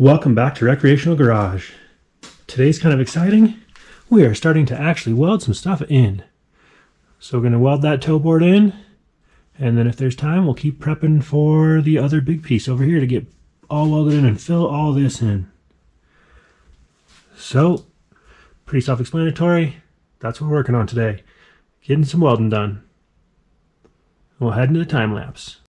Welcome back to Recreational Garage. Today's kind of exciting. We are starting to actually weld some stuff in. So we're going to weld that toe board in, and then if there's time, we'll keep prepping for the other big piece over here to get all welded in and fill all this in. So, pretty self-explanatory. That's what we're working on today. Getting some welding done. We'll head into the time lapse.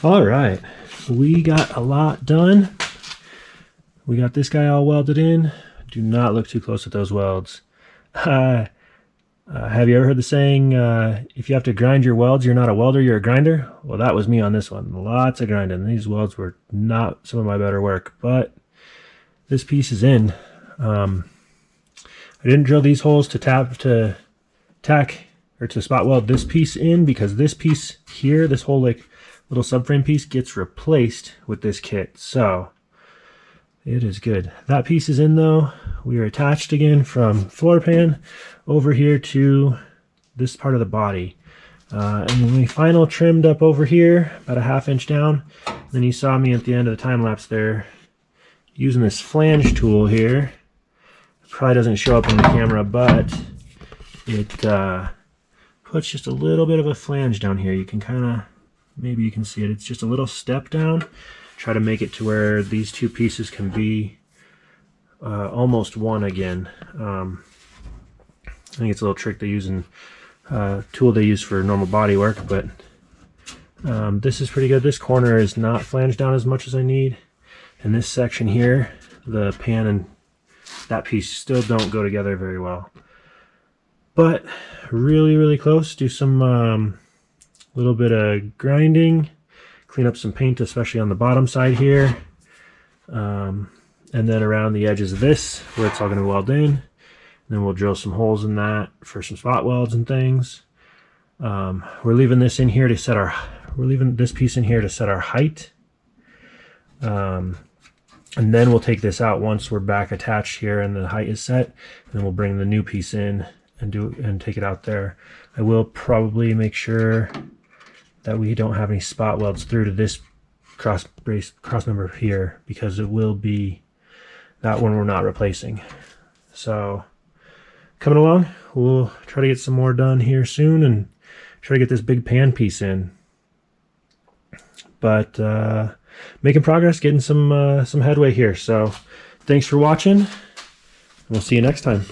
All right, we got a lot done. We got this guy all welded in. Do not look too close at those welds. Have you ever heard the saying, if you have to grind your welds, you're not a welder, you're a grinder? Well, that was me on this one. Lots of grinding. These welds were not some of my better work, but this piece is in. I didn't drill these holes to tack or to spot weld this piece in, because this piece here, this whole like little subframe piece, gets replaced with this kit. So it is good. That piece is in though. We are attached again from floor pan over here to this part of the body. And when we final trimmed up over here, about a 1/2 inch down, then you saw me at the end of the time lapse there using this flange tool here. It probably doesn't show up in the camera, but it puts just a little bit of a flange down here. You can kind of, maybe you can see it. It's just a little step down. Try to make it to where these two pieces can be almost one again. I think it's a little trick they use in tool they use for normal body work, but this is pretty good. This corner is not flanged down as much as I need, and this section here, the pan and that piece still don't go together very well, but really close. Do some little bit of grinding, clean up some paint, especially on the bottom side here, and then around the edges of this where it's all going to weld in. And then we'll drill some holes in that for some spot welds and things. We're leaving this in here to set our, we're leaving this piece in here to set our height. And then we'll take this out once we're back attached here and the height is set. And then we'll bring the new piece in and take it out there. I will probably make sure that we don't have any spot welds through to this cross member here, because it will be that one we're not replacing. So coming along, we'll try to get some more done here soon and try to get this big pan piece in. But making progress, getting some headway here. So thanks for watching, and we'll see you next time.